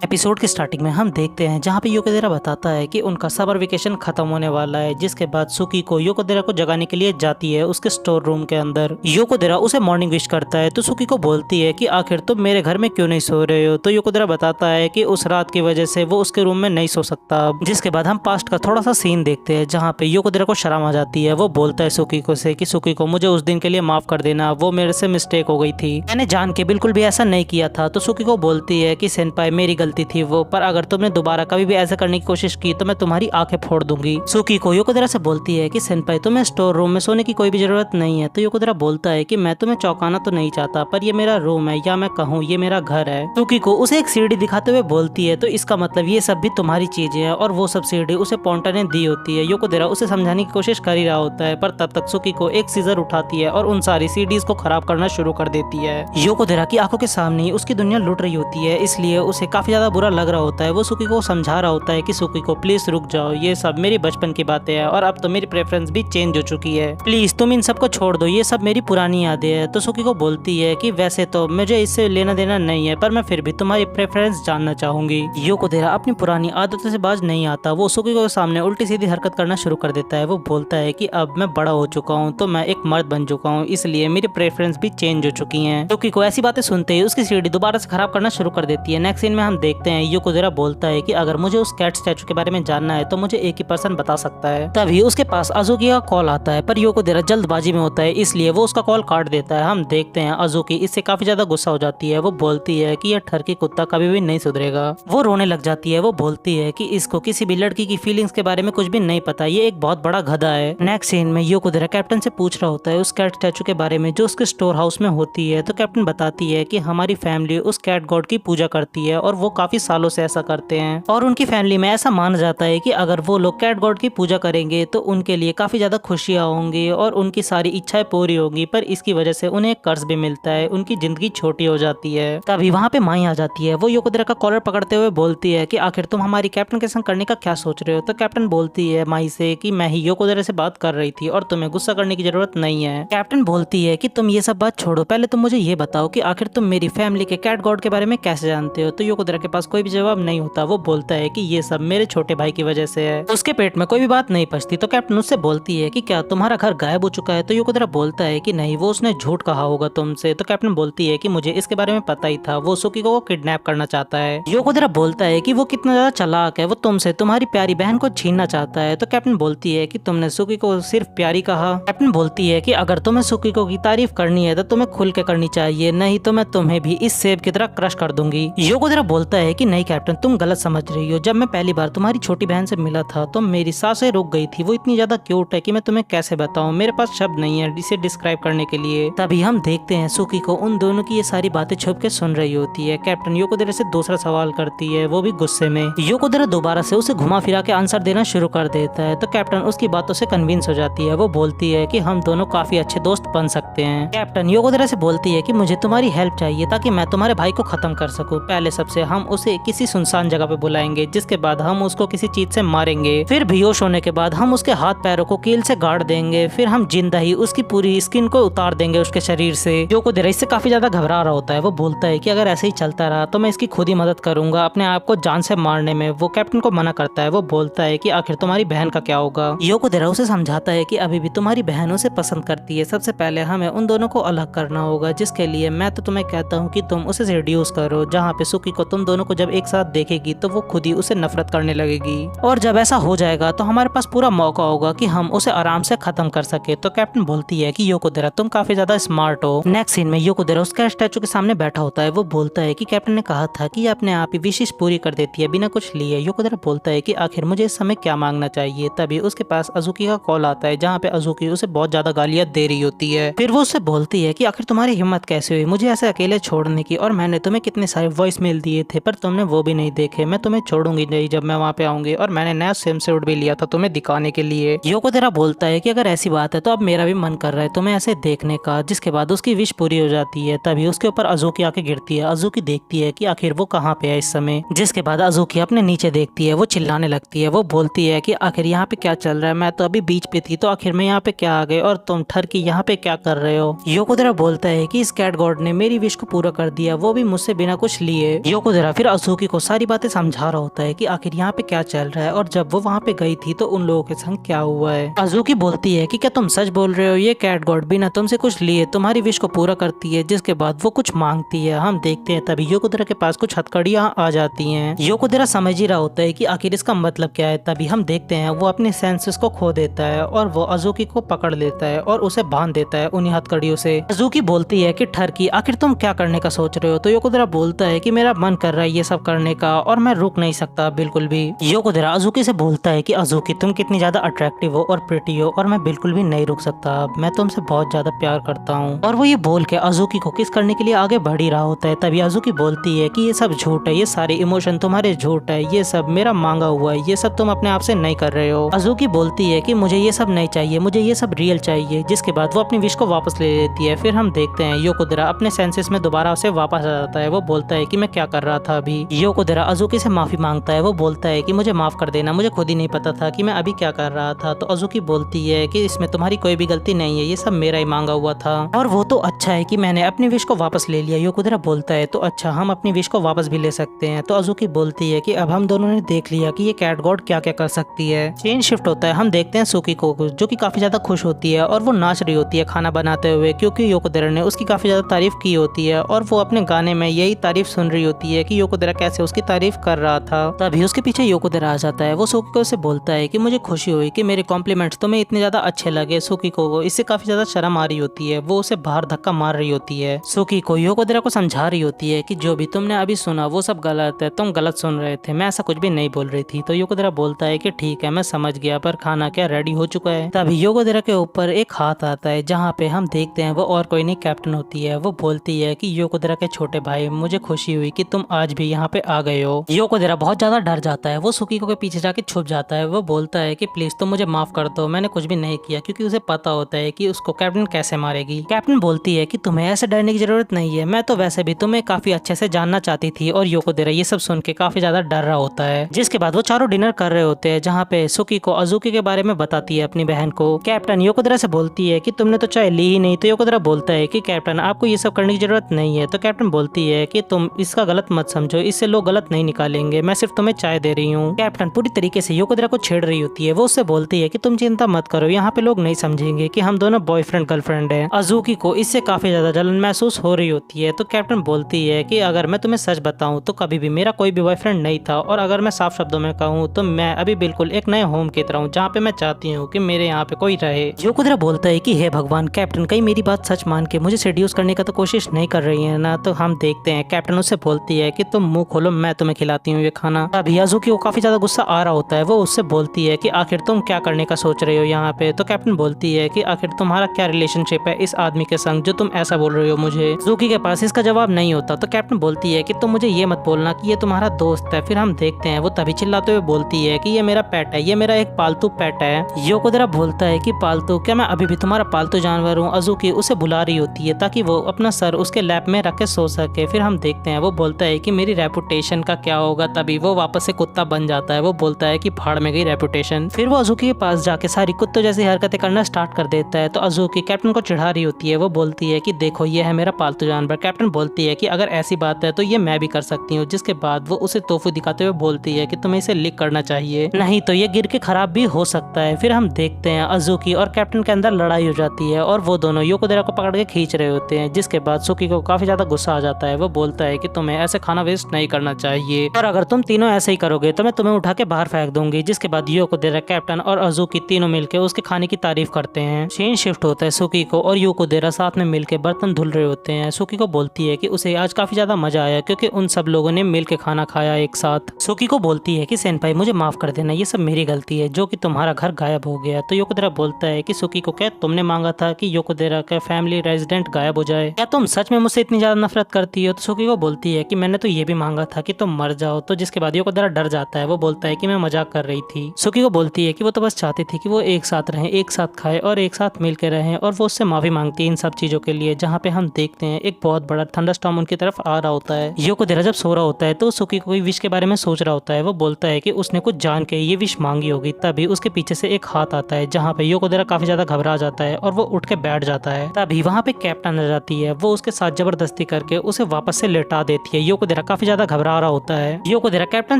Episode की starting में हम देखते हैं जहाँ पे योकोदेरा बताता है कि उनका समर वेकेशन खत्म होने वाला है, जिसके बाद सुकी को योकोदेरा को जगाने के लिए जाती है उसके स्टोर रूम के अंदर। योकोदेरा उसे मॉर्निंग विश करता है तो सुकी को बोलती है कि आखिर तुम मेरे घर में क्यों नहीं सो रहे हो। तो योकोदेरा बताता है कि उस रात की वजह से वो उसके रूम में नहीं सो सकता। जिसके बाद हम पास्ट का थोड़ा सा सीन देखते हैं जहाँ पे योकोदेरा को शर्म आ जाती है। वो बोलता है सुकी को से कि सुकी को मुझे उस दिन के लिए माफ कर देना, वो मेरे से मिस्टेक हो गई थी, मैंने जान के बिल्कुल भी ऐसा नहीं किया था। तो सुकी को बोलती है कि सेनपाई मेरी गलती थी वो, पर अगर तुमने दोबारा कभी भी ऐसा करने की कोशिश की तो मैं तुम्हारी आंखें फोड़ दूंगी। सुकी को योकोदेरा से बोलती है कि सेनपाई तुम्हें स्टोर रूम में सोने की कोई भी जरूरत नहीं है। तो योकोदेरा बोलता है कि मैं तुम्हें चौंकाना तो नहीं चाहता, पर ये मेरा रूम है, या मैं कहूँ ये मेरा घर है। सुकी को उसे एक सीढ़ी दिखाते हुए बोलती है तो इसका मतलब ये सब भी तुम्हारी चीजें हैं, और वो सब सीढ़ी उसे पोंटा ने दी होती है। योकोदेरा उसे समझाने की कोशिश कर ही रहा होता है, पर तब तक सुकी को एक सीजर उठाती है और उन सारी सीडीज को खराब करना शुरू कर देती है। योकोदेरा की आंखों के सामने उसकी दुनिया लुट रही होती है, इसलिए उसे काफी ज्यादा बुरा लग रहा होता है। वो सुकी को समझा रहा होता है कि सुकी को प्लीज रुक जाओ, ये सब मेरी बचपन की बातें हैं और अब तो मेरी प्रेफरेंस भी चेंज हो चुकी है, प्लीज तुम इन सब को छोड़ दो, ये सब मेरी पुरानी यादें हैं। तो सुकी को बोलती है कि वैसे तो मुझे इससे लेना देना नहीं है, पर मैं फिर भी तुम्हारी प्रेफरेंस जानना चाहूंगी। योकोदेरा अपनी पुरानी आदतों से बाज नहीं आता। वो सुकी को सामने उल्टी सीधी हरकत करना शुरू कर देता है। वो बोलता है कि अब मैं बड़ा हो चुका हूँ, तो मैं एक मर्द बन चुका हूँ, इसलिए मेरी प्रेफरेंस भी चेंज हो चुकी है। सुकी को ऐसी बातें सुनते ही उसकी सीढ़ी दोबारा से खराब करना शुरू कर देती है। नेक्स्ट सीन में हम देखते हैं योकोदेरा बोलता है कि अगर मुझे उस कैट स्टैचू के बारे में जानना है तो मुझे एक ही पर्सन बता सकता है। तभी उसके पास अजुकी का कॉल आता है, पर योकोदेरा जल्दबाजी में होता है, इसलिए वो उसका कॉल काट देता है। हम देखते हैं अजुकी इससे काफी ज्यादा गुस्सा हो जाती है। वो बोलती है कि यह ठरकी कुत्ता कभी भी नहीं सुधरेगा। वो रोने लग जाती है। वो बोलती है कि इसको किसी भी लड़की की फीलिंग्स के बारे में कुछ भी नहीं पता, ये एक बहुत बड़ा गधा है। नेक्स्ट सीन में योकोदेरा कैप्टन से पूछ रहा होता है उस कैट स्टैचू के बारे में जो उसके स्टोर हाउस में होती है। तो कैप्टन बताती है कि हमारी फैमिली उस कैट गॉड की पूजा करती है और वो काफी सालों से ऐसा करते हैं, और उनकी फैमिली में ऐसा माना जाता है कि अगर वो लोग कैट गॉड की पूजा करेंगे तो उनके लिए काफी ज्यादा खुशियां होंगी और उनकी सारी इच्छाएं पूरी होंगी, पर इसकी वजह से उन्हें कर्ज भी मिलता है, उनकी जिंदगी छोटी हो जाती है। तभी वहाँ पे माई आ जाती है। वो योकोदेरा का कॉलर पकड़ते हुए बोलती है कि आखिर तुम हमारी कैप्टन के संग करने का क्या सोच रहे हो। तो कैप्टन बोलती है माई से कि मैं ही योकोदेरा से बात कर रही थी और तुम्हें गुस्सा करने की जरूरत नहीं है। कैप्टन बोलती है कि तुम ये सब बात छोड़ो, पहले तुम मुझे ये बताओ कि आखिर तुम मेरी फैमिली के कैट गॉड के बारे में कैसे जानते हो। तो योकोदेरा के पास कोई भी जवाब नहीं होता। वो बोलता है कि ये सब मेरे छोटे भाई की वजह से है, उसके पेट में कोई भी बात नहीं पचती। तो कैप्टन उससे बोलती है कि क्या तुम्हारा घर गायब हो चुका है। तो योकोदेरा बोलता है कि नहीं, वो उसने झूठ कहा होगा तुमसे। तो कैप्टन बोलती है कि मुझे इसके बारे में पता ही था, वो सुकी को किडनैप करना चाहता है। योकोदेरा बोलता है कि वो कितना ज्यादा चालाक है, वो तुमसे तुम्हारी प्यारी बहन को छीनना चाहता है। तो कैप्टन बोलती है कि तुमने सुकी को सिर्फ प्यारी कहा। कैप्टन बोलती है कि अगर तुम्हें सुकी को की तारीफ करनी है तो तुम्हें खुल के करनी चाहिए, नहीं तो मैं तुम्हें भी इस सेब की तरह क्रश कर दूंगी। योकोदेरा बोलता है कि नहीं कैप्टन, तुम गलत समझ रही हो, जब मैं पहली बार तुम्हारी छोटी बहन से मिला था तो मेरी सांसें रुक गई थी, वो इतनी ज्यादा क्यूट है कि मैं तुम्हें कैसे बताऊं, मेरे पास शब्द नहीं है इसे डिस्क्राइब करने के लिए। तभी हम देखते हैं सुकी को उन दोनों की ये सारी बातें छुप के सुन रही होती है। कैप्टन योकोदेरा से दूसरा सवाल करती है, वो भी गुस्से में। योकोदेरा दोबारा से उसे घुमा फिरा के आंसर देना शुरू कर देता है। तो कैप्टन उसकी बातों से कन्विंस हो जाती है। वो बोलती है कि हम दोनों काफी अच्छे दोस्त बन सकते हैं। कैप्टन योकोदेरा से बोलती है कि मुझे तुम्हारी हेल्प चाहिए ताकि मैं तुम्हारे भाई को खत्म कर सकूं। पहले सबसे हम उसे किसी सुनसान जगह पे बुलाएंगे, जिसके बाद हम उसको किसी चीज से मारेंगे, फिर बेहोश होने के बाद हम उसके हाथ पैरों को कील से गाड़ देंगे, फिर हम जिंदा ही उसकी पूरी स्किन को उतार देंगे उसके शरीर से। योकोदेरा इससे काफी ज्यादा घबरा रहा होता है। वो बोलता है कि अगर ऐसे ही चलता रहा तो मैं इसकी खुद ही मदद करूंगा अपने आप को जान से मारने में। वो कैप्टन को मना करता है। वो बोलता है कि आखिर तुम्हारी बहन का क्या होगा। योकोदेरा उसे समझाता है कि अभी भी तुम्हारी बहन उसे पसंद करती है, सबसे पहले हमें उन दोनों को अलग करना होगा, जिसके लिए मैं तो तुम्हें कहता हूँ कि तुम उसे रिड्यूस करो, जहाँ पे सुकी को तुम दोनों को जब एक साथ देखेगी तो वो खुद ही उसे नफरत करने लगेगी, और जब ऐसा हो जाएगा तो हमारे पास पूरा मौका होगा कि हम उसे आराम से खत्म कर सके। तो कैप्टन बोलती है कि योकोदेरा तुम काफी ज्यादा स्मार्ट हो। नेक्स्ट सीन में योकोदेरा उसका स्टैचू के सामने बैठा होता है। वो बोलता है कि कैप्टन ने कहा था कि ये अपने आप ही विशेष पूरी कर देती है बिना कुछ लिए। योकोदेरा बोलता है कि आखिर मुझे इस समय क्या मांगना चाहिए। तभी उसके पास अजुकी का कॉल आता है, जहाँ पे अजुकी उसे बहुत ज्यादा गालियां दे रही होती है। फिर वो उससे बोलती है कि आखिर तुम्हारी हिम्मत कैसे हुई मुझे ऐसे अकेले छोड़ने की, और मैंने तुम्हें कितने सारे वॉइस मेल दिए थे पर तुमने वो भी नहीं देखे। मैं तुम्हें छोड़ूंगी नहीं जब मैं वहाँ पे आऊंगी, और मैंने नया स्विम सूट भी लिया था तुम्हें दिखाने के लिए। योकोदेरा बोलता है कि अगर ऐसी बात है तो अब मेरा भी मन कर रहा है तुम्हें ऐसे देखने का। जिसके बाद उसकी विश पूरी हो जाती है। तभी उसके ऊपर अजुकी आके गिरती है। अजुकी देखती है कि आखिर वो कहाँ पे है इस समय। जिसके बाद अजुकी अपने नीचे देखती है। वो चिल्लाने लगती है। वो बोलती है कि आखिर यहाँ पे क्या चल रहा है, मैं तो अभी बीच पे थी, तो आखिर मैं यहाँ पे क्या आ गए और तुम ठरकी यहाँ पे क्या कर रहे हो। योकोदेरा बोलता है कि इस कैट गॉड ने मेरी विश को पूरा कर दिया, वो भी मुझसे बिना कुछ लिए। योकोदेरा फिर अज़ूकी को सारी बातें समझा रहा होता है कि आखिर यहाँ पे क्या चल रहा है और जब वो वहाँ पे गई थी तो उन लोगों के संग क्या हुआ है। अज़ूकी बोलती है कि क्या तुम सच बोल रहे हो, ये कैट गॉड बिना तुमसे कुछ लिए तुम्हारी विश को पूरा करती है। जिसके बाद वो कुछ मांगती है। हम देखते हैं तभी योकोदेरा के पास कुछ हथकड़ियां आ जाती हैं। योकोदेरा समझ ही रहा होता है कि आखिर इसका मतलब क्या है। तभी हम देखते हैं वो अपने सेंसेस को खो देता है और वो अज़ूकी को पकड़ लेता है और उसे बांध देता है उन्हीं हथकड़ियों से। अज़ूकी बोलती है कि ठरकी आखिर तुम क्या करने का सोच रहे हो। तो योकोदेरा बोलता है कि मेरा मन कर रहा है ये सब करने का और मैं रुक नहीं सकता बिल्कुल भी। योकोदेरा अज़ूकी से बोलता है कि अज़ूकी तुम कितनी ज्यादा अट्रैक्टिव हो और प्रिटी हो और मैं बिल्कुल भी नहीं रुक सकता। मैं तुमसे बहुत ज्यादा प्यार करता हूँ। और वो ये बोल के अज़ूकी को किस करने के लिए आगे बढ़ ही रहा होता है। तभी अज़ूकी बोलती है कि ये सब झूठ है, ये सारे इमोशन तुम्हारे झूठ है, ये सब मेरा मांगा हुआ है, ये सब तुम अपने आप से नहीं कर रहे हो। अज़ूकी बोलती है कि मुझे ये सब नहीं चाहिए, मुझे ये सब रियल चाहिए। जिसके बाद वो अपनी विश को वापस ले लेती है। फिर हम देखते हैं योकोदेरा अपने सेंसेस में दोबारा से वापस आ जाता है। वो बोलता है कि मैं क्या कर रहा था अभी। योकोदेरा अज़ूकी से माफी मांगता है। वो बोलता है कि मुझे माफ कर देना, मुझे खुद ही नहीं पता था कि मैं अभी क्या कर रहा था। तो अज़ूकी बोलती है कि इसमें तुम्हारी कोई भी गलती नहीं है, ये सब मेरा ही मांगा हुआ था और वो तो अच्छा है कि मैंने अपनी विश को वापस ले लिया। योकोदेरा बोलता है तो अच्छा, हम अपनी विश को वापस भी ले सकते हैं। तो अज़ूकी बोलती है कि अब हम दोनों ने देख लिया कि ये कैट गॉड क्या क्या कर सकती है। सीन शिफ्ट होता है। हम देखते हैं सुकी को जो कि काफी ज्यादा खुश होती है और वो नाच रही होती है खाना बनाते हुए, क्योंकि योकोदेरा ने उसकी काफी ज्यादा तारीफ की होती है और वो अपने गाने में यही तारीफ सुन रही होती है कि योकोदेरा कैसे उसकी तारीफ कर रहा था। तभी उसके पीछे योकोदेरा आ जाता है। वो सुकी से बोलता है कि मुझे खुशी हुई कि मेरे कॉम्प्लीमेंट्स तुम्हें इतने ज्यादा अच्छे लगे। सुकी को इससे काफी ज्यादा शर्म आ रही होती है। वो उसे बाहर धक्का मार रही होती है। सुकी को योकोदेरा को समझा रही होती है कि जो भी तुमने अभी सुना वो सब गलत है, तुम गलत सुन रहे थे, मैं ऐसा कुछ भी नहीं बोल रही थी। तो योकोदेरा बोलता है कि ठीक है, मैं समझ गया, पर खाना क्या रेडी हो चुका है। तभी योकोदेरा के ऊपर एक हाथ आता है जहाँ पे हम देखते हैं वो और कोई नहीं कैप्टन होती है। वो बोलती है कि योकोदेरा के छोटे भाई, मुझे खुशी हुई कि तुम आज भी यहाँ पे आ गए हो। योकोदेरा बहुत ज्यादा डर जाता है। वो सुकीको के पीछे जाके छुप जाता है। वो बोलता है कि प्लीज तुम मुझे माफ कर दो, मैंने कुछ भी नहीं किया, क्योंकि उसे पता होता है कि उसको कैप्टन कैसे मारेगी। कैप्टन बोलती है कि तुम्हें ऐसे डरने की जरूरत नहीं है, मैं तो वैसे भी तुम्हें काफी अच्छे से जानना चाहती थी। और योकोदेरा ये सब सुन के काफी ज्यादा डर रहा होता है। जिसके बाद वो चारों डिनर कर रहे होते हैं जहाँ पे सुकी को अज़ूकी के बारे में बताती है अपनी बहन को। कैप्टन योकोदेरा से बोलती है कि तुमने तो चाय ली ही नहीं। तो योकोदेरा बोलता है कि कैप्टन आपको ये सब करने की जरूरत नहीं है। तो कैप्टन बोलती है कि तुम इसका गलत मत समझो, इससे लोग गलत नहीं निकालेंगे, मैं सिर्फ तुम्हें चाय दे रही हूँ। कैप्टन पूरी तरीके से योकोदेरा को छेड़ रही होती है। वो उससे बोलती है कि तुम चिंता मत करो, यहाँ पे लोग नहीं समझेंगे कि हम दोनों बॉयफ्रेंड गर्लफ्रेंड हैं। अज़ूकी को इससे काफी ज्यादा जलन महसूस हो रही होती है। तो कैप्टन बोलती है कि अगर मैं तुम्हें सच बताऊं तो कभी भी मेरा कोई भी बॉयफ्रेंड नहीं था, और अगर मैं साफ शब्दों में कहूँ तो मैं अभी बिल्कुल एक नए होम की तरह हूँ जहाँ पे मैं चाहती हूँ कि मेरे यहाँ पे कोई रहे। योकोदेरा बोलता है कि हे भगवान, कैप्टन कहीं मेरी बात सच मान के मुझे सेड्यूस करने का तो कोशिश नहीं कर रही है ना। तो हम देखते हैं कैप्टन उससे बोलती है कि तुम मुंह खोलो, मैं तुम्हें खिलाती हूँ ये खाना। अभी अज़ूकी को काफी ज्यादा गुस्सा आ रहा होता है। वो उससे बोलती है कि आखिर तुम क्या करने का सोच रहे हो यहाँ पे। तो कैप्टन बोलती है कि आखिर तुम्हारा क्या रिलेशनशिप है इस आदमी के संग जो तुम ऐसा बोल रहे हो मुझे। अज़ूकी के पास इसका जवाब नहीं होता। तो कैप्टन बोलती है कि तुम मुझे ये मत बोलना कि ये तुम्हारा दोस्त है। फिर हम देखते हैं वो तभी चिल्लाते हुए बोलती है कि ये मेरा पेट है, ये मेरा एक पालतू पेट है। योकोदेरा बोलता है कि पालतू, क्या मैं अभी भी तुम्हारा पालतू जानवर हूँ। अज़ूकी उसे बुला रही होती है ताकि वो अपना सर उसके लैप में रख के सो सके। फिर हम देखते हैं वो बोलता है कि मेरी रेपुटेशन का क्या होगा। तभी वो वापस से कुत्ता बन जाता है। वो बोलता है कि भाड़ में गई रेपुटेशन। फिर वो अज़ूकी के पास जाके सारी कुत्तों जैसी हरकतें करना स्टार्ट कर देता है। तो अज़ूकी कैप्टन को चिढ़ा रही होती है। वो बोलती है कि देखो ये है मेरा पालतू जानवर। कैप्टन बोलती है कि अगर ऐसी बात है तो ये मैं भी कर सकती हूँ। जिसके बाद वो उसे तोफू दिखाते हुए बोलती है कि तुम्हें इसे लिक करना चाहिए, नहीं तो ये गिर के खराब भी हो सकता है। फिर हम देखते हैं अज़ूकी और कैप्टन के अंदर लड़ाई हो जाती है और वो दोनों योकोदेरा को पकड़ के खींच रहे होते हैं। जिसके बाद सुकी को काफी ज्यादा गुस्सा आ जाता है। वो बोलता है कि तुम्हें ऐसे खाना वेस्ट नहीं करना चाहिए, और अगर तुम तीनों ऐसे ही करोगे तो मैं तुम्हें उठा के बाहर फेंक दूंगी। जिसके बाद योकोदेरा, कैप्टन और अज़ूकी तीनों मिलकर उसके खाने की तारीफ करते हैं। सीन शिफ्ट होता है। सुकी को और योकोदेरा साथ में मिलकर बर्तन धुल रहे होते हैं। सुकी को बोलती है कि उसे आज काफी ज्यादा मजा आया क्योंकि उन सब लोगों ने मिल के खाना खाया एक साथ। सुकी को बोलती है कि सेनपाई मुझे माफ कर देना, ये सब मेरी गलती है जो कि तुम्हारा घर गायब हो गया। तो योकोदेरा बोलता है कि सुकी को, क्या तुमने मांगा था कि योकोदेरा का फैमिली रेजिडेंट गायब हो जाए? क्या तुम सच में मुझसे इतनी ज्यादा नफरत करती हो? तो सुकी को बोलती है कि मैंने तो ये भी मांगा था कि तुम मर जाओ। तो जिसके बाद योकोदेरा डर जाता है। वो बोलता है कि मैं मजाक कर रही थी। सुकी को बोलती है कि वो तो बस चाहती थी कि वो एक साथ रहें, एक साथ खाए और एक साथ मिल के रहें, और वो उससे माफी मांगती है इन सब चीजों के लिए। जहाँ पे हम देखते हैं एक बहुत बड़ा थंडरस्टॉर्म उनकी तरफ आ रहा होता है। योकोदेरा जब सो रहा होता है तो सुकी कोई विश के बारे में सोच रहा होता है। वो बोलता है कि उसने कुछ जान के ये विश मांगी होगी। तभी उसके पीछे से एक हाथ आता है जहाँ पे योकोदेरा काफी ज्यादा घबरा जाता है और वो उठ के बैठ जाता है। तभी वहाँ पे कैप्टन आ जाती है। वो उसके साथ जबरदस्ती करके उसे वापस से लेटा देती है। योकोदेरा योकोदेरा काफी ज्यादा घबरा रहा होता है। योकोदेरा कैप्टन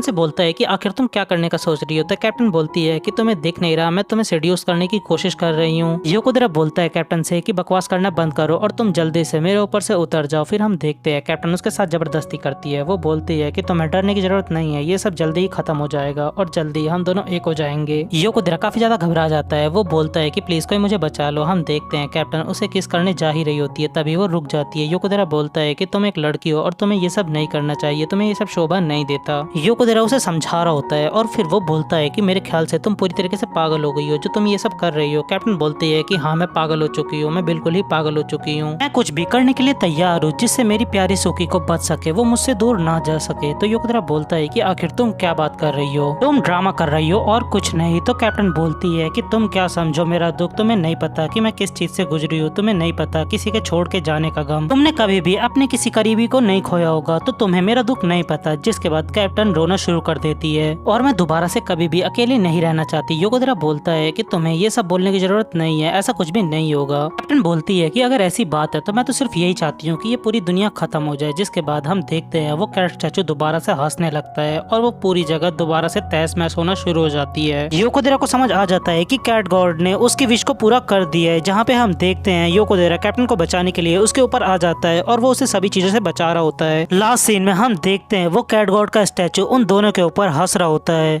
से बोलता है कि आखिर तुम क्या करने का सोच रही हो। तो कैप्टन बोलती है कि तुम्हें दिख नहीं रहा, मैं तुम्हें सेड्यूस करने की कोशिश कर रही हूँ। योकोदेरा बोलता है कैप्टन से कि बकवास करना बंद करो और तुम जल्दी से मेरे ऊपर से उतर जाओ। फिर हम देखते हैं कैप्टन उसके साथ जबरदस्ती करती है। वो बोलती है कि तुम्हें डरने की जरूरत नहीं है, ये सब जल्दी ही खत्म हो जाएगा और जल्दी हम दोनों एक हो जाएंगे। योकोदेरा काफी ज्यादा घबरा जाता है। वो बोलता है कि प्लीज कोई मुझे बचा लो। हम देखते हैं कैप्टन उसे किस करने जा ही रही होती है, तभी वो रुक जाती है। योकोदेरा बोलता है कि तुम एक लड़की हो और तुम्हें ये सब नहीं करना चाहिए, तुम्हें ये सब शोभा नहीं देता। योकोदेरा उसे समझा रहा होता है और फिर वो बोलता है कि मेरे ख्याल से तुम पूरी तरीके से पागल हो गई हो जो तुम ये सब कर रही हो। कैप्टन बोलती है कि हाँ मैं पागल हो चुकी हूँ, मैं बिल्कुल ही पागल हो चुकी हूँ, मैं कुछ भी करने के लिए तैयार हूँ जिससे मेरी प्यारी सुकी को बच सके, वो मुझसे दूर ना जा सके। तो योकोदेरा बोलता है कि आखिर तुम क्या बात कर रही हो, तुम ड्रामा कर रही हो और कुछ नहीं। तो कैप्टन बोलती है कि तुम क्या समझो मेरा दुख, तुम्हें नहीं पता कि मैं किस चीज से गुजरी हूँ, तुम्हें नहीं पता किसी के छोड़ के जाने का गम, तुमने कभी भी अपने किसी करीबी को नहीं खोया होगा तो तुम्हें मेरा दुख नहीं पता। जिसके बाद कैप्टन रोना शुरू कर देती है और मैं दोबारा से कभी भी अकेली नहीं रहना चाहती। योकोदेरा बोलता है कि तुम्हें ये सब बोलने की जरूरत नहीं है, ऐसा कुछ भी नहीं होगा। कैप्टन बोलती है कि अगर ऐसी बात है तो मैं तो सिर्फ यही चाहती हूँ कि ये पूरी दुनिया खत्म हो जाए। जिसके बाद हम देखते हैं वो कैट स्टैचू दोबारा से हंसने लगता है और वो पूरी जगह दोबारा से तहस महस होना शुरू हो जाती है। योकोदेरा को समझ आ जाता है कि कैट गॉड ने उसकी विश को पूरा कर दिया है। जहाँ पे हम देखते हैं योकोदेरा कैप्टन को बचाने के लिए उसके ऊपर आ जाता है और वो उसे सभी चीजों से बचा रहा होता है। लास्ट सीन में हम देखते हैं वो कैट गॉड का स्टैचू उन दोनों के ऊपर हंस रहा होता है।